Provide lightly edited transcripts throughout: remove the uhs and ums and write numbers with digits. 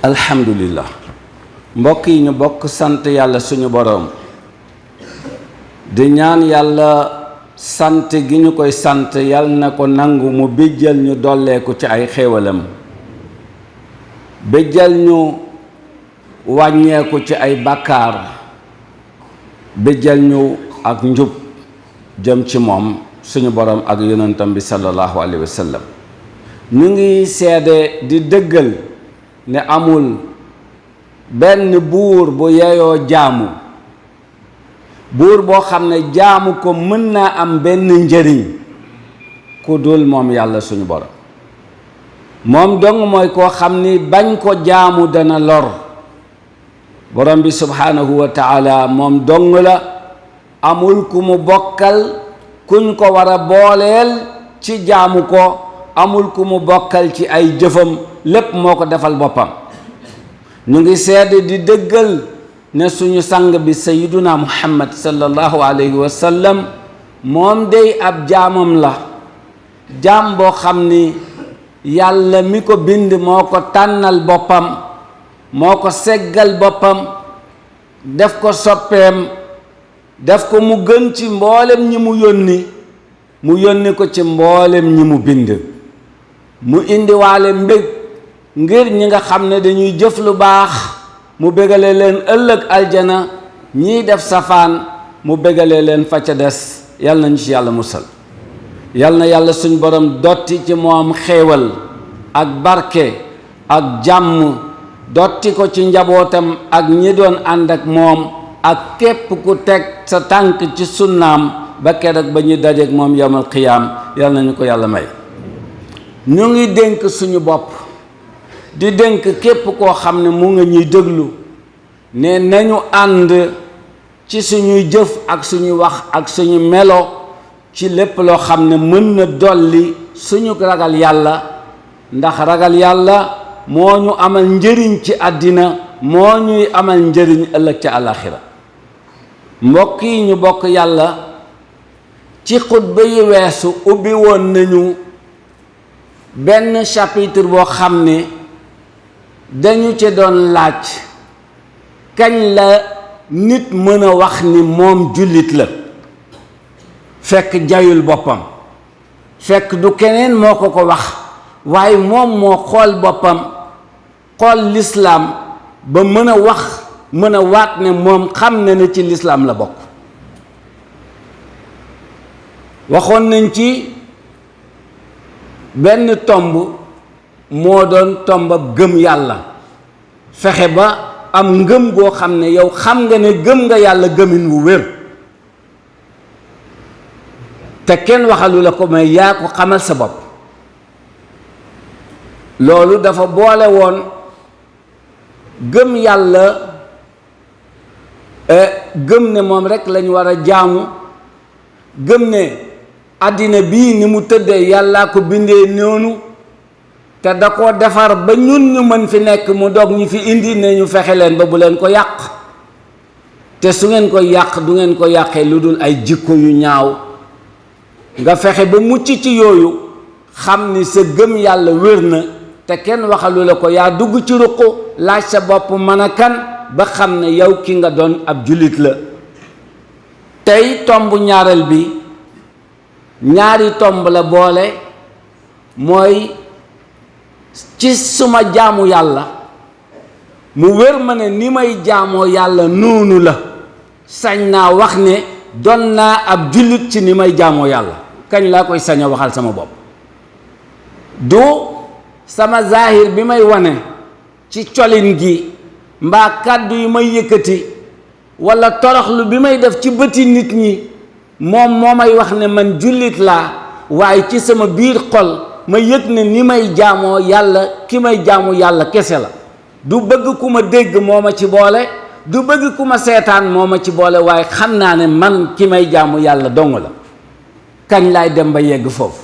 alhamdulillah mbokk yi ñu bokk sant yàlla suñu boroom di ñaan yàlla sant gi ñu koy sant yal na ko nangu mu bijjal ñu dolleeku ci ay xéewalam bijjal ñu wàññeeku ci ay bàkkaar bijjal ñu ak njub jëm ci moom suñu boroom ak yonentam bi sallallahu alayhi wa sallam ñu ngi seede di dëggal ne amul benn buur bu yeyoo jaamu buur boo xam ne jaamu ko mën naa am benn njëriñ ku dul moom yàlla suñu borom moom dong mooy koo xam ni bañ ko jaamu dana lor borom bi subhaanahu wa taala moom dong la amul ku mu bokkal kuñ ko war a booleel ci jaamu ko amul ku mu bokkal ci ay jëfam lépp moo ko defal boppam ñu ngi seede di dëggal ne suñu sang bi sayyiduna muhammad sallallahu alayhi wa sallam moom day ab jaamam la jaam boo xam ni yàlla mi ko bind moo ko tànnal boppam moo ko seggal boppam def ko soppeem def ko mu gën ci mboolem ñi mu yónni ko ci mboolem ñi mu bind mu indiwaale mbég ngir ñi nga xam ne dañuy jëf lu baax mu bégale leen ëllëg aljana ñiy def safaan mu bégale leen fa ca des yàlla nañu ci yàlla musal yàlla na yàlla suñ borom dotti ci moom xéewal ak barke ak jàmm dotti ko ci njabootam ak ñi doon ànd ak moom ak képp ku teg sa tànk ci sunnaam ba keroog ba ñu dajeek moom yawmal qiyaam yàlla nañu ko yàlla may ñu ngi dénk suñu bopp di dénk képp koo xam ne mu nga ñuy déglu ne nañu ànd ci suñuy jëf ak suñuy wax ak suñu melo ci lépp loo xam ne mën na dolli suñu ragal yàlla ndax ragal yàlla moo ñu amal njëriñ ci àddina moo ñuy amal njëriñ ëllëg ca àllaaxira mbokk yi ñu bokk yàlla ci xutba yi weesu ubbi woon nañu benn chapitre boo xam ne dañu ci doon laaj kañ la nit mën a wax ni moom jullit la fekk jayul boppam fekk du keneen moo ko wax waaye moom moo xool boppam xool lislaam ba mën a wax mën a waat ne moom xam na ne ci lislaam la bokk waxoon nañ ci benn tomb moo doon tombab gëm yàlla fexe ba am ngëm goo xam ne yow xam nga ne gëm nga yàlla gëmin wu wér te kenn waxalu la ko may yaa ko xamal sa bopp loolu dafa boole woon gëm yàlla gëm ne moom rekk lañu war a jaamu gëm ne àddina bii ni mu tëddee yàllaa ko bindee noonu te da koo defar ba ñun ñu mën fi nekk mu dog ñu fi indi ne ñu fexe leen ba bu leen ko yàq te su ngeen ko yàq du ngeen ko yàqee lu dul ay jikko yu ñaaw nga fexe ba mucc ci yooyu xam ni sa gëm yàlla wér na te kenn waxalu la ko yaa dugg ci ruq laaj sa bopp mën a kan ba xam ne yow ki nga doon ab jullit la tey tomb ñaareel bi ñaari tomb la boole mooy ci suma jaamu yàlla mu wér ma ne ni may jaamoo yàlla noonu la sañ naa wax ne doon naa ab jullit ci ni may jaamoo yàlla kañ laa koy sañ a waxal sama bopp du sama zahir bi may wane ci colin gi mbaa kàddu yi may yëkkati walla toroxlu bi may def ci bëti nit ñi moom moo may wax ne man jullit laa waaye ci sama biir xol ma yëg ne ni may jaamoo yàlla ki may jaamu yàlla kese la du bëgg ku ma dégg moo ma ci boole du bëgg ku ma seetaan moo ma ci boole waaye xam naa ne man ki may jaamu yàlla dong la kañ laay dem ba yegg foofu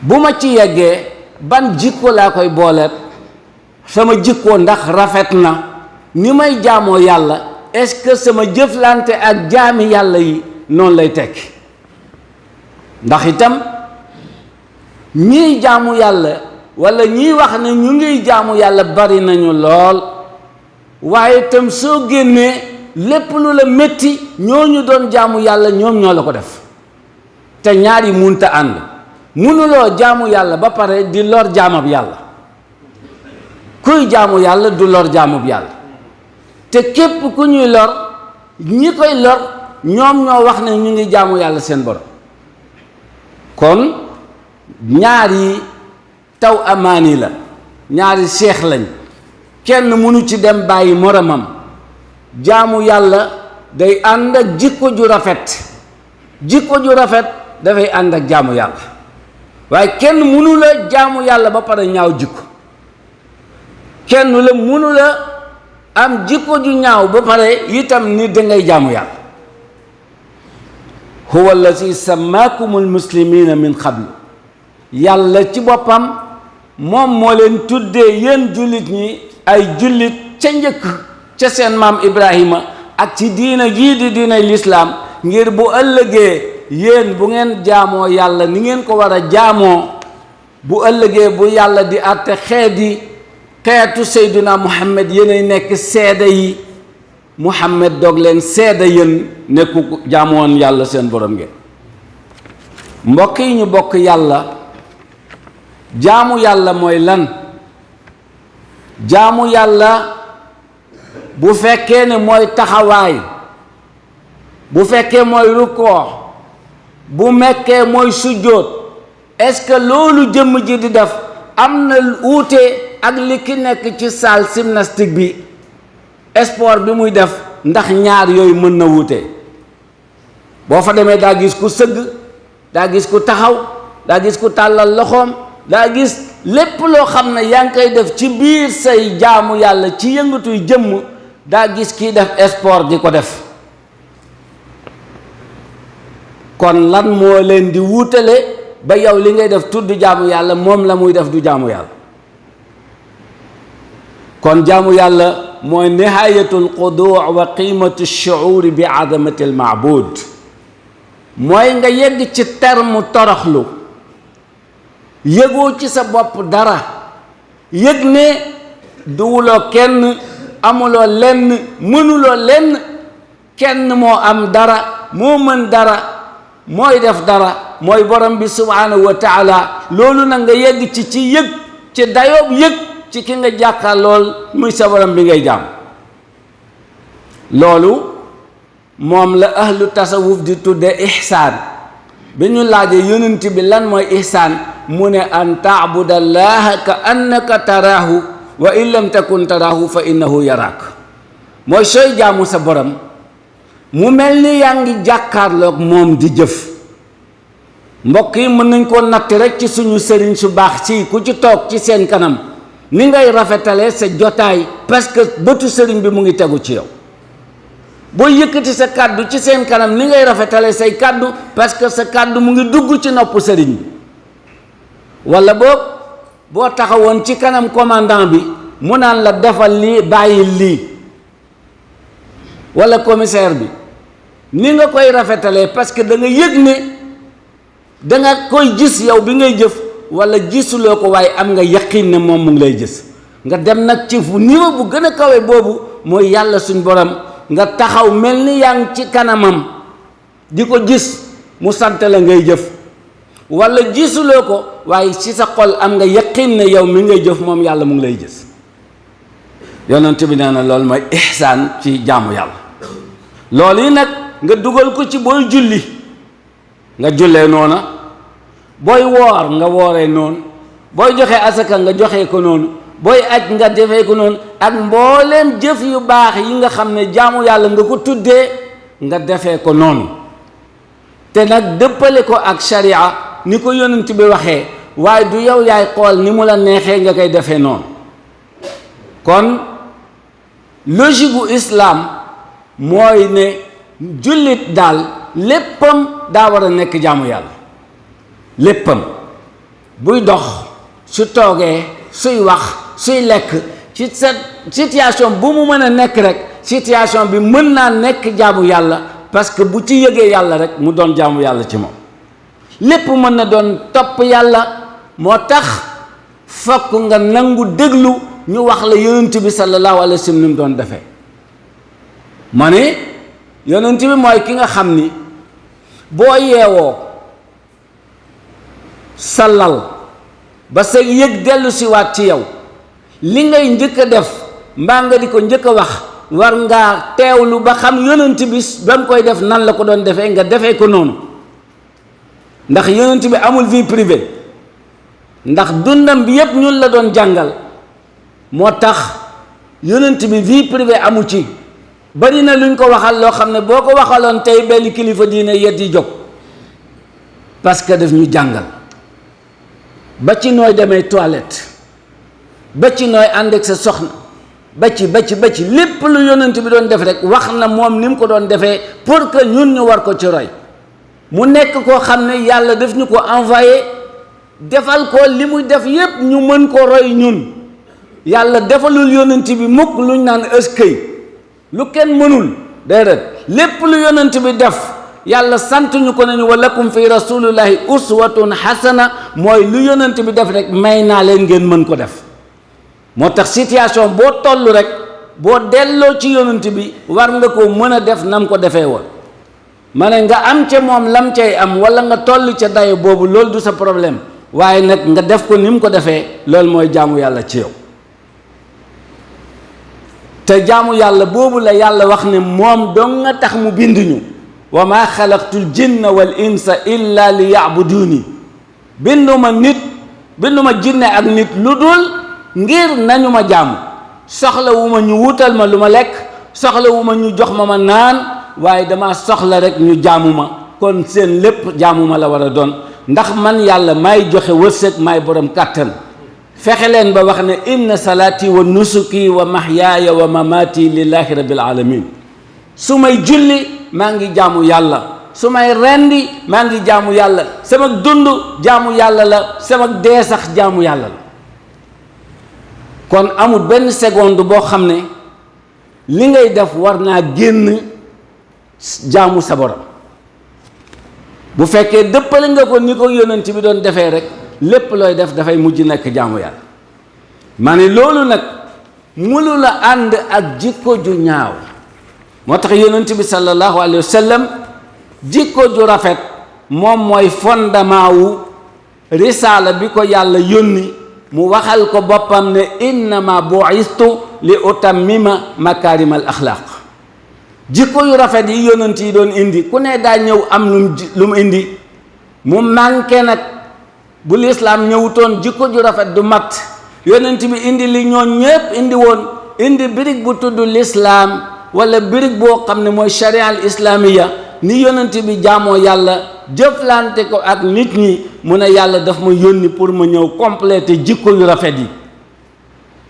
bu ma ci yeggee ban jikko laa koy booleet sama jikko ndax rafet na ni may jaamoo yàlla est-ce que sama jëflante ak jaami yàlla yi noonu lay tekki ndax itam ñiy jaamu yàlla wala ñiy wax ne ñu ngi jaamu yàlla bari nañu lool, waaye tam soo génnee lépp lu la métti ñooñu doon jaamu yàlla ñoom ñoo la ko def. te ñaar yi munta ànd. munuloo jaamu yàlla ba pare di lor jaamab yàlla. kuy jaamu yàlla du lor jaamab yàlla. te képp ku ñuy lor, ñi koy lor ñoom ñoo wax ne ñu ngi jaamu yàlla seen borom. kon ñaari taw amaani la, ñaari seex lañ, kenn mënu ci dem bàyyi moromam. jaamu yàlla day ànd ak jikko ju rafet, jikko ju rafet dafay ànd ak jaamu yàlla, waaye kenn mënu la jaamu yàlla ba pare ñaaw jikko. kenn la mënu la am jikko ju ñaaw ba pare itam ni dangay jaamu yàlla. huwa allazi sammaakumul muslimina min qablu, yàlla ci boppam moom moo leen tuddee yéen jullit ñi ay jullit ca njëkk ca seen maam Ibrahima ak ci diina jii di diinay lislaam, ngir bu ëllëgee yéen bu ngeen jaamoo yàlla ni ngeen ko war a jaamoo, bu ëllëgee bu yàlla di àtte xeetu Seydina Muhammad yéenay nekk seede yi. Muhammad doog leen seede yéen nekku jaamoon yàlla seen borom ngeen. mbokk yi ñu bokk yàlla, jaamu yàlla mooy lan? jaamu yàlla bu fekkee ne mooy taxawaay, bu fekkee mooy rukkoo, bu mekkee mooy sujjóot, est-ce que loolu jëmm ji di def am na wuute ak li ki nekk ci salle gymnastique bi, sport bi muy def? ndax ñaar yooyu mën na wuute. boo fa demee daa gis ku sëgg, daa gis ku taxaw, daa gis ku tàllal loxoom, daa gis lépp loo xam ne yaa ngi koy def ci biir say jaamu yàlla ci yëngatuy jëmm, daa gis kii def sport di ko def. kon lan moo leen di wuutale ba yow li ngay def tudd jaamu yàlla, moom la muy def du jaamu yàlla? kon jaamu yàlla mooy nihayatul xuduu wa qiimatu shuuri bi azamati al maabud, mooy nga yegg ci terme toroxlu, yëgoo ci sa bopp dara, yëg ne duwuloo kenn, amuloo lenn, mënuloo lenn, kenn moo am dara, moo mën dara, mooy def dara, mooy borom bi subhaanahu wa taala. loolu nag nga yegg ci yëg, ci dayoob yëg ci ki nga jàkkaar lool muy sa borom bi ngay jaam. loolu moom la ahlu tasawuf di tudde ihsaan. bi ñu laajee yonent bi lan mooy ihsaan, mu ne an taabudallaha ka annaka taraahu wa in lam takun taraahu fa innahu yaraak. mooy sooy jaamu sa borom mu mel ni yaa ngi jàkkaarloog moom di jëf. mbokk yi mën nañ koo natt rek ci suñu sëriñ su baax si, ku ci toog ci seen kanam ni ngay rafetalee sa jotaay, parce que bëtu sëriñ bi mu ngi tegu ci yow. boo yëkkati sa kàddu ci seen kanam ni ngay rafetalee say kàddu, parce que sa kàddu mu ngi dugg ci nopp sëriñ bi. wala boo taxawoon ci kanam commandant bi mu naan la defal lii bàyyi lii, wala commissaire bi, ni nga koy rafetalee parce que da nga yëg ne da nga koy gis yow bi ngay jëf, wala gisuloo ko waaye am nga yaqin ne moom mu ngi lay gis. nga dem nag ci fu niveau bu gën a kawe boobu mooy yàlla suñ borom, nga taxaw mel ni yaa ngi ci kanamam di ko gis mu sant la ngay jëf, wala gisuloo ko waaye ci sa xol am nga yaqin ne yow mi ngay jëf moom yàlla mu ngi lay gis. yonent bi nee na loolu mooy ihsaan ci jaamu yàlla. loolu yi nag nga dugal ko ci booy julli, nga jullee noona, booy woor nga wooree noonu, booy joxe asaka nga joxe ko noonu, booy aj nga defee ko noonu, ak mbooleem jëf yu baax yi nga xam ne jaamu yàlla nga ko tuddee nga defee ko noonu. te nag dëppale ko ak sharia ni ko yonent bi waxee, waaye du yow yaay xool ni mu la neexee nga koy defee noonu. kon logique gu islam mooy ne jullit daal léppam daa war a nekk jaamu yàlla. léppam buy dox, su toogee, suy wax, suy lekk, ci sa situation bu mu mën a nekk rek, situation bi mën naa nekk jaamu yàlla, parce que bu ci yëgee yàlla rek mu doon jaamu yàlla ci moom. lépp mën na doon topp yàlla. moo tax fokk nga nangu déglu ñu wax la yonent bi sallallahu alayhi wa sallam ni mu doon defee. ma ne yonent bi mooy ki nga xam ni boo yeewoo sallal ba sa yëg dellu si waat ci yow li ngay njëkk a def mbaa nga di ko njëkk a wax war ngaa teewlu ba xam yonent bi ba mu koy def nan la ko doon defee nga defee ko noonu, ndax yonent bi amul vie privée, ndax dundam bi yépp ñun la doon jàngal. moo tax yonent bi vie privée amu ci. bari na luñ ko waxal loo xam ne boo ko waxaloon tey benn kilifa diine yet yi jóg, parce que daf ñu jàngal ba ci nooy demee toilette, ba ci nooy ànd ak sa soxna, ba ci lépp lu yonent bi doon def rek wax na moom ni mu ko doon defee pour que ñun ñu war ko ci roy. mu nekk koo xam ne yàlla daf ñu ko envoyé defal ko li muy def yépp ñu mën ko roy ñun. yàlla defalul yonent bi mukk luñ naan ëskëy lu kenn mënul, déedéet lépp lu yonent bi def yàlla sant ñu ko nañu wa lakum fi rasulillahi uswatun hasana, mooy lu yonent bi def rek may naa leen ngeen mën ko def. moo tax situation boo toll rek boo delloo ci yonent bi war nga ko mën a def nam ko defee woon. ma ne nga am ca moom lam cay am wala nga toll ca dayo boobu loolu du sa problème, waaye nag nga def ko ni mu ko defee loolu mooy jaamu yàlla ci yow. te jaamu yàlla boobu la yàlla wax ne moom dong nga tax mu bind ñu. wa maa xalaqtul jinna wal insa illa li yaabuduuni. binduma jinne ak nit lu dul ngir nañu ma jaamu. soxlawuma ñu wutal ma lu ma lekk, soxlawuma ñu jox ma naan, waaye dama soxla rek ñu jaamu ma. kon seen lépp jaamu ma la war a doon, ndax man yàlla maay joxe wërsëg, maay borom kàttan. fexe leen ba wax ne inna salaati wa nusuki wa mahyaaya wa mamaati lillahi rabbil alamin. su may julli maa ngi jaamu yàlla, su may rendi maa ngi jaamu yàlla, sama dund jaamu yàlla la, sama dee sax jaamu yàlla la. kon amul benn seconde boo xam ne li ngay def war naa génn jaamu sa borom. bu fekkee dëppale nga ko ni ko yonent bi doon defee rek lépp looy def dafay mujj nekk jaamu yàlla. ma ne loolu nag mulu la ànd ak jikko ju ñaaw. moo tax yonent bi sallallahu alayhi wa sallam jikko ju rafet moom mooy fondement wu risaala bi ko yàlla yónni. mu waxal ko boppam ne innama bu'istu li utammima makaarimal axlaaq. jikko yu rafet yi yonent yi doon indi ku ne daa ñëw am lu mu indi. mu manqué nag bu lislaam ñëwutoon jikko ju rafet du mat. yonent bi indi li ñoon ñépp indi woon, indi birig bu tudd lislaam wala birig boo xam ne mooy sharia al islaamiya, ni yonent bi jaamoo yàlla jëflante ko ak nit ñi. mu ne yàlla daf ma yónni pour ma ñëw compléter jikko yu rafet yi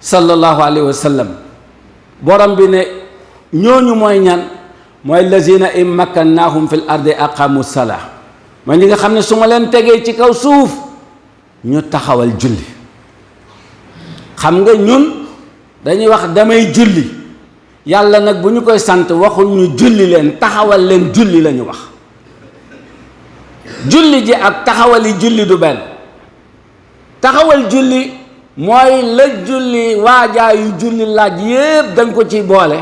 sallallahu alayhi wa sallam. borom bi ne ñooñu mooy ñan? mooy lazina in makkannahum fil ardi aqamu salaa, mooy ñi nga xam ne su ma leen tegee ci kaw suuf ñu taxawal julli. xam nga ñun dañuy wax damay julli, yàlla nag bu ñu koy sant waxul ñu julli leen, taxawal leen julli la ñu wax. julli ji ak taxawali julli du benn. taxawal julli mooy la julli waajaayu julli laaj yépp danga ko ci boole,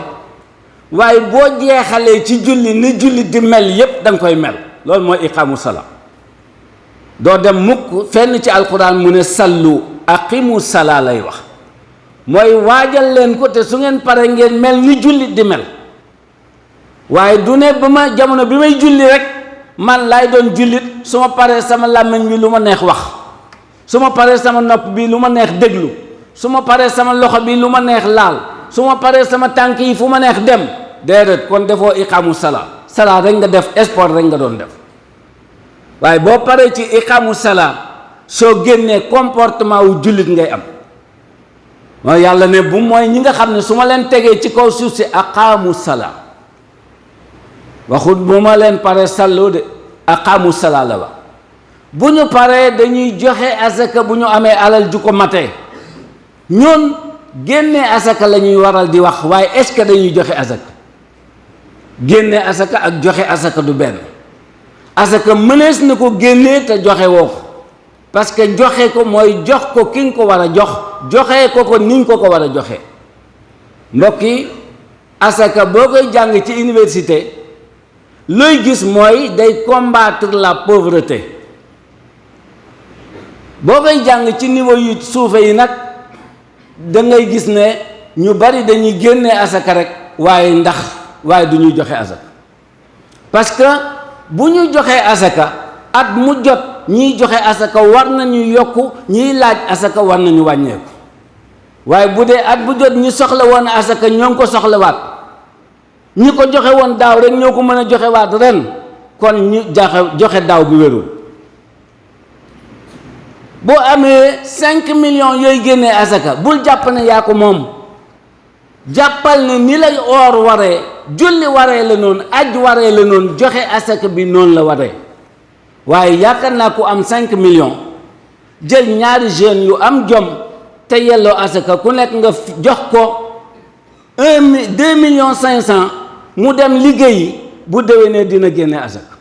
waaye boo jeexalee ci julli ni julli di mel yépp danga koy mel. loolu mooy iqaamu salaa. doo dem mukk fenn ci alquran mu ne sallu aqimu salaa lay wax, mooy waajal leen ko te su ngeen pare ngeen mel ni julli di mel. waaye du ne ba ma jamono bi may julli rek man laay doon jullit, su ma paree sama làmmiñ bi lu ma neex wax, su ma paree sama nopp bi lu ma neex déglu, su ma paree sama loxo bi lu ma neex laal, su ma paree sama tànk yi fu ma neex dem. déedéet, kon defoo iqaamu salaa. salaa rek nga def, sport rek nga doon def. waaye boo paree ci iqaamu salaa soo génnee comportement wu jullit ngay am. mooy yàlla ne bu mooy ñi nga xam ne su ma leen tegee ci kaw suuf si aqaamu salaa, waxut bu ma leen paree salloo de, aqaamu salaa la wax. bu ñu paree dañuy joxe asaka bu ñu amee alal ju ko matee. ñun génnee asaka la ñuy waral di wax, waaye est-ce que dañuy joxe asaka? génnee asaka ak joxe asaka du benn. asaka mënees na ko génnee te joxe woo ko, parce que joxe ko mooy jox ko ki nga ko war a jox joxe ko ni nga ko war a joxe. mbokk yi asaka boo koy jàng ci université looy gis mooy day combattre la pauvreté. boo koy jàng ci niveau yu suufe yi nag da ngay gis ne ñu bari dañuy génne asaka rek waaye du ñuy joxe asaka parce que bu ñu joxee asaka at mu jot ñiy joxe asaka war nañu yokku ñiy laaj asaka war nañu wàññeeku waaye bu dee at bu jot ñi soxla woon asaka ñoo ngi ko soxlawaat ñi ko joxe woon daaw rek ñoo ko mën a joxewaat ren kon ñu joxe daaw bi wérul. boo amee 5 millions yooyu génnee asaka bul jàpp ne yaa ko moom jàppal ne ni lay oor waree julli waree la noonu aj waree la noonu joxe asaka bi noonu la waree waaye yaakaar naa ku am 5 millions jël ñaari jeunes yu am jom te yelloo asaka ku nekk nga jox ko 2 millions 500 mu dem liggéeyi bu déwénee dina génne asaka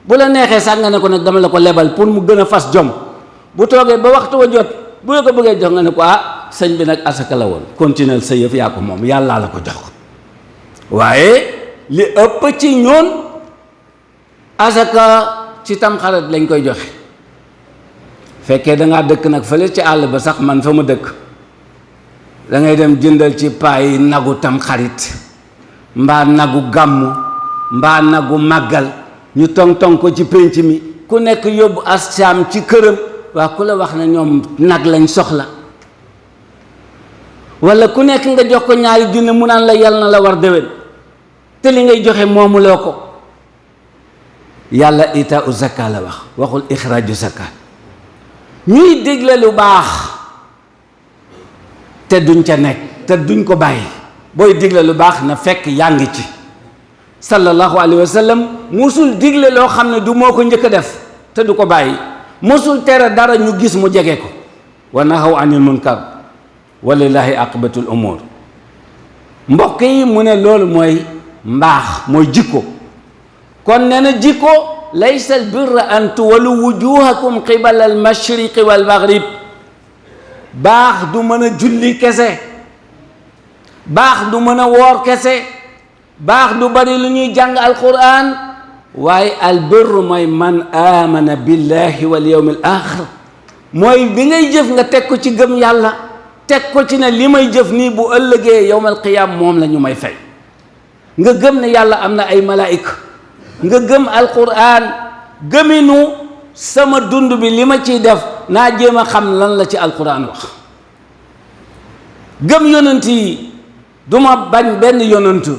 bu la neexee sax nga ne ko nag dama la ko lebal pour mu gën a fas jom. bu toogee ba waxtu wa jot bu la ko bëggee jox nga ne ko sëñ bi nag asaka la woon continuer sa yëf yaa ko moom yàllaa la ko jox waaye li ëpp ci ñoon asaka ci tamxarit lañ koy joxe fekkee dangaa dëkk nag fële ci àll ba sax man fa ma dëkk da ngay dem jëndal ci paay nagu tamxarit mbaa nagu gàmmu mbaa nagu màggal ñu tong ko ci pénc mi ku nekk yóbbu assaam ci këram. waa ku la wax ne ñoom nag lañ soxla walla ku nekk nga jox ko ñaari junne mu naan la yal na la war déwén te li ngay joxe moomuloo ko yàlla ita u zakka la waxul ixraaju zakka ñuy dégle lu baax te duñ ca nekk te duñ ko bàyyi booy digle lu baax na fekk yaa ngi ci sallallahu alayhi wa sallam musul digle loo xam ne du moo ko njëkk a def te du ko bàyyi mosul tere dara ñu gis mu jege ko wa nahaw anil munkar walillahi aqibatul umur mbokk yi mu ne loolu mooy mbaax mooy jikko kon nee na jikko laysa al birra an tuwallu wujuhakum qibala al mashriqi wal maghrib baax du mën a julli kese baax du mën a woor kese baax du bari lu ñuy jàng alquran waaye albirru mooy man amana billahi wal yawmil axir mooy bi ngay jëf nga teg ko ci gëm yàlla teg ko ci ne li may jëf nii bu ëllëgee yawmal qiyaam moom la ñu may fay nga gëm ne yàlla am na ay malaayika nga gëm alquran gëminu sama dund bi li ma ciy def naa jéem a xam lan la ci alquran wax gëm yonent yi du ma bañ benn yonent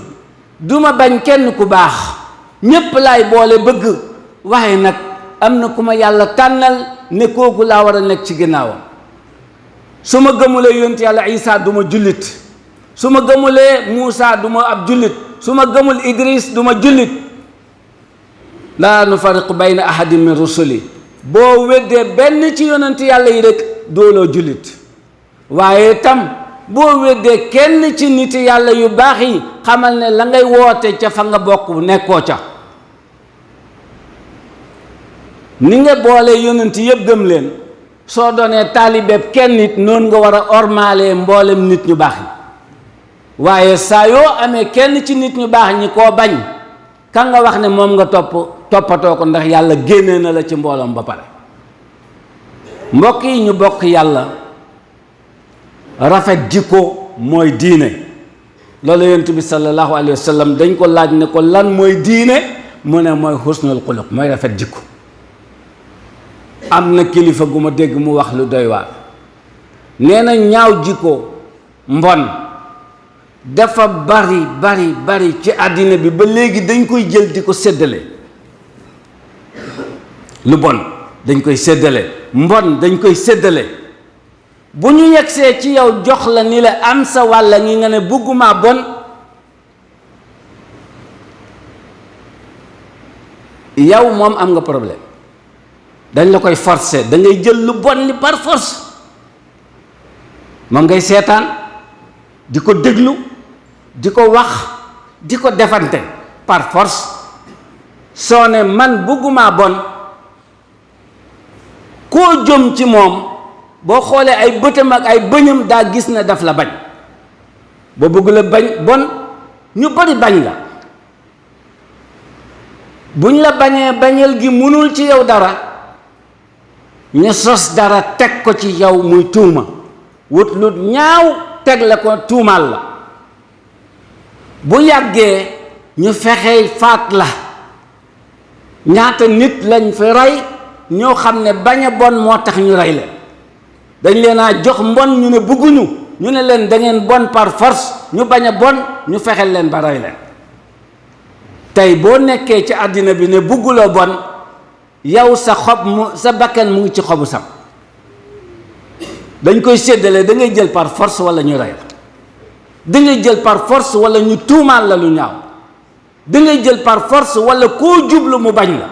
du ma bañ kenn ku baax ñépp laay boole bëgg waaye nag am na ku ma yàlla tànnal ne kooku laa war a nekk ci ginnaawam su ma gëmulee yonent yàlla Isaa du ma jullit su ma gëmulee Muusa du ma ab jullit su ma gëmul Idris du ma jullit laa nufarriqu bayna ahadin min rusuli boo weddee benn ci yonent yàlla yi rek dooloo jullit waaye tam boo weddee kenn ci nit yàlla yu baax yi xamal ne la ngay woote ca fa nga bokk nekkoo ca ni nga boole yonent yëpp gëm leen soo doonee taalibeeb kenn nit noonu nga war a ormaalee mboolem nit ñu baax yi waaye saa yoo amee kenn ci nit ñu baax ñi koo bañ ka nga wax ne moom nga toppatoo ko ndax yàlla génnee na la ci mbooloom ba pare mbokk yi ñu bokk yàlla rafet jikko mooy diine loolu yonent bi sallallahu alayhi wa sallam dañ ko laaj ne ko lan mooy diine mu ne mooy husnul xuluq mooy rafet jikko am na kilifa gu ma dégg mu wax lu doy waar nee na ñaaw jikko mbon dafa bari ci àddina bi ba léegi dañ koy jël di ko séddale lu bon dañ koy séddale mbon dañ koy séddale bu ñu yegsee ci yow jox la ni la am sa wàlla ngi nga ne bëgguma bon yow moom am nga problème dañ la koy forcer da ngay jël lu bon li par force moom ngay seetaan di ko déglu di ko wax di ko defante par force soo ne man bëgguma bon koo jëm ci moom boo xoolee ay bëtam ak ay bëñam daa gis ne daf la bañ ba bëgg la bañ bon ñu bari bañ la buñ la bañee bañal gi mënul ci yow dara ñu sos dara teg ko ci yow muy tuuma wut lu ñaaw teg la ko tuumaal la bu yàggee ñu fexey faat la ñaata nit lañ fi rey ñoo xam ne bañ a bon moo tax ñu rey leen dañ leen a jox mbon ñu ne bëgguñu ñu ne leen da ngeen bon par force ñu bañ a bon ñu fexel leen ba rey leen tey boo nekkee ci àddina bi ne bugguloo bon yow sa xob sa bakkan mu ngi ci xobu sam dañ koy séddale da ngay jël par force wala ñu rey la da ngay jël par force wala ñu tuumaal la lu ñaaw da ngay jël par force wala koo jublu mu bañ la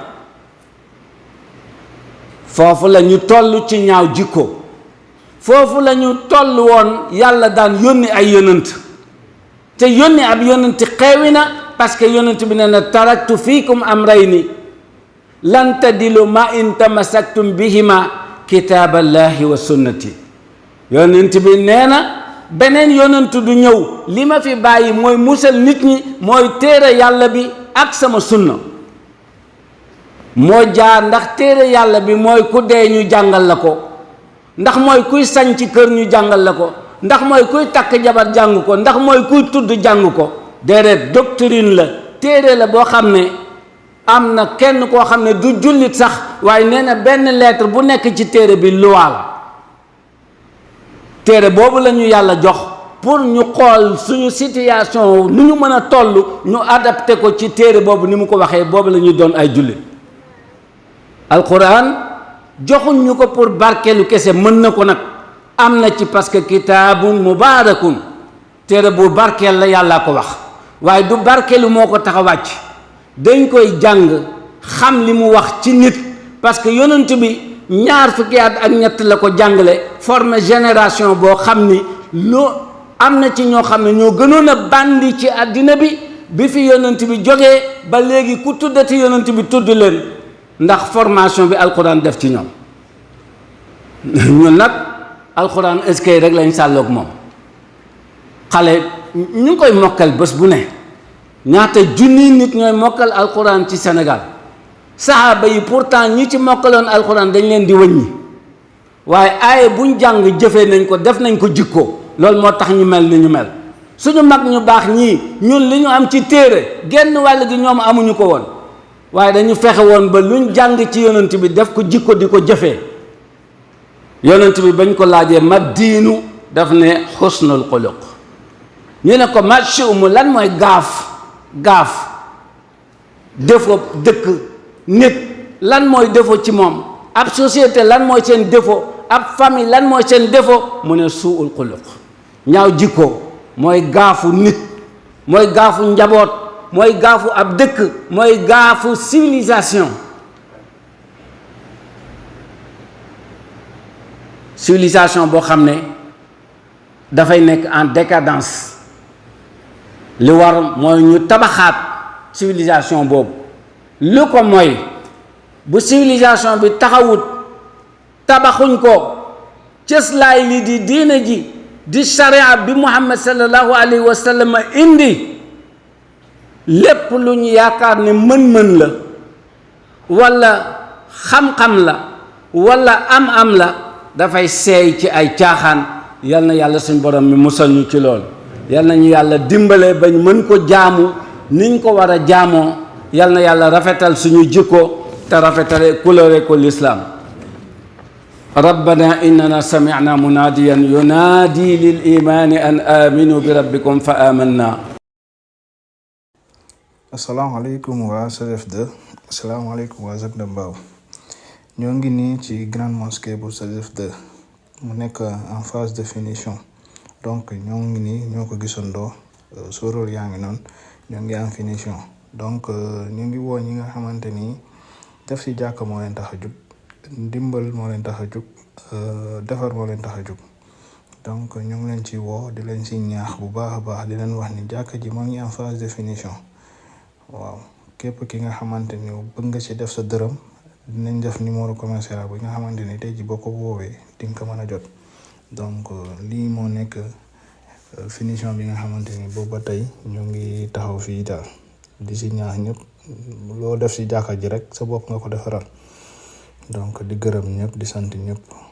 foofu la ñu toll ci ñaaw jikko foofu la ñu toll woon yàlla daan yónni ay yonent te yónni ab yonent xeewi na parce que yonent bi nee na taraktu fiikum amrayni lan tadilu ma in tamassaktum bihima kitaaballahi wa sunnati yonent bi nee na beneen yonent du ñëw li ma fi bàyyi mooy musal nit ñi mooy téere yàlla bi ak sama sunna moo jaar ndax téere yàlla bi mooy ku dee ñu jàngal la ko ndax mooy kuy sañ ci kër ñu jàngal la ko ndax mooy kuy takk jabar jàng ko ndax mooy kuy tudd jàng ko déedéet doctrine la téere la boo xam ne am na kenn koo xam ne du jullit sax waaye nee na benn lettre bu nekk ci téere bi loi la téere boobu la ñu yàlla jox pour ñu xool suñu situation nu ñu mën a toll ñu adapté ko ci téere boobu ni mu ko waxee boobu la ñuy doon ay jullit alquran joxuñ ñu ko pour barkeelu kese mën na ko nag am na ci parce que kitaabun mubaarakun téere bu barkeel la yàllaa ko wax waaye du barkeelu moo ko tax a wàcc dañ koy jàng xam li mu wax ci nit parce que yonent bi ñaar fukki at ak ñett la ko jàngale former génération boo xam ni loo am na ci ñoo xam ne ñoo gënoon a bandi ci àddina bi fi yonent bi jógee ba léegi ku tuddati yonent bi tudd leen ndax formation bi alxuraan def ci ñoom ñun nag alxuraan est-ce que rek lañ sàlloog moom xale ñu ngi koy mokkal bés bu ne ñaata junni nit ñooy mokkal alxuraan ci Sénégal saxaaba yi pourtant ñi ci mokkaloon alxuraan dañ leen di wëññi waaye aaye buñ jàng jëfee nañ ko def nañ ko jikko loolu moo tax ñu mel ni ñu mel suñu mag ñu baax ñii ñun li ñu am ci téere genn wàll gi ñoom amuñu ko woon waaye dañu fexe woon ba luñ jàng ci yonent bi def ko jikko di ko jëfee yonent bi bañ ko laajee ma diinu daf ne xusnul xuluq ñu ne ko ma shi'umu lan mooy gaaf défaut dëkk nit lan mooy défaut ci moom ab société lan mooy seen défaut ab famille lan mooy seen défaut mu ne suul xuluq ñaaw jikko mooy gaafu nit mooy gaafu njaboot mooy gaafu ab dëkk mooy gaafu civilisation boo xam ne dafay nekk en décadence li war mooy ñu tabaxaat civilisation boobu lu ko mooy bu civilisation bi taxawut tabaxuñ ko cëslaay li di diine ji di sharia bi Muhammad sallallahu alayhi wa sallam indi lépp lu ñu yaakaar ne mën-mën la walla xam-xam la walla am-am la dafay seey ci ay caaxaan yal na yàlla suñ borom mi musal ñu ci lool yal na ñu yàlla dimbale bañ mën ko jaamu niñ ko war a jaamoo yal na yàlla rafetal suñu jikko te rafetale couleur ko l'islam rabbana innana sami'na munadiyan yunadi lil imani an aminu bi rabbikum fa amanna. asalaamaaleykum waa SELEF2 asalaamaaleykum waa Zac de Mbao ñoo ngi nii ci grande mosquée bu SELEF2 mu nekk en phase de finition donc ñoo ngi nii ñoo ko gisandoo sóoróor yaa ngi noonu ñoo ngi en finition donc ñu ngi woo ñi nga xamante ni def ci jàkk moo leen tax a jug ndimbal moo leen tax a jug defar moo leen tax a jug donc ñu ngi leen ci woo di leen ci ñaax bu baax a baax di leen wax ni jàkk ji moo ngi en phase de finition waaw képp ki nga xamante ni bëgg nga ci def sa dërëm dinañ def numéro commercial bi nga xamante ni tey ji boo ko woowee di nga ko mën a jot. Donc lii moo nekk finition bi nga xamante ni boobu ba tey ñu ngi taxaw fii daal di si ñaax ñëpp loo def si jàkka ji rek sa bopp nga ko defaral. Donc di gërëm ñëpp di sant ñëpp.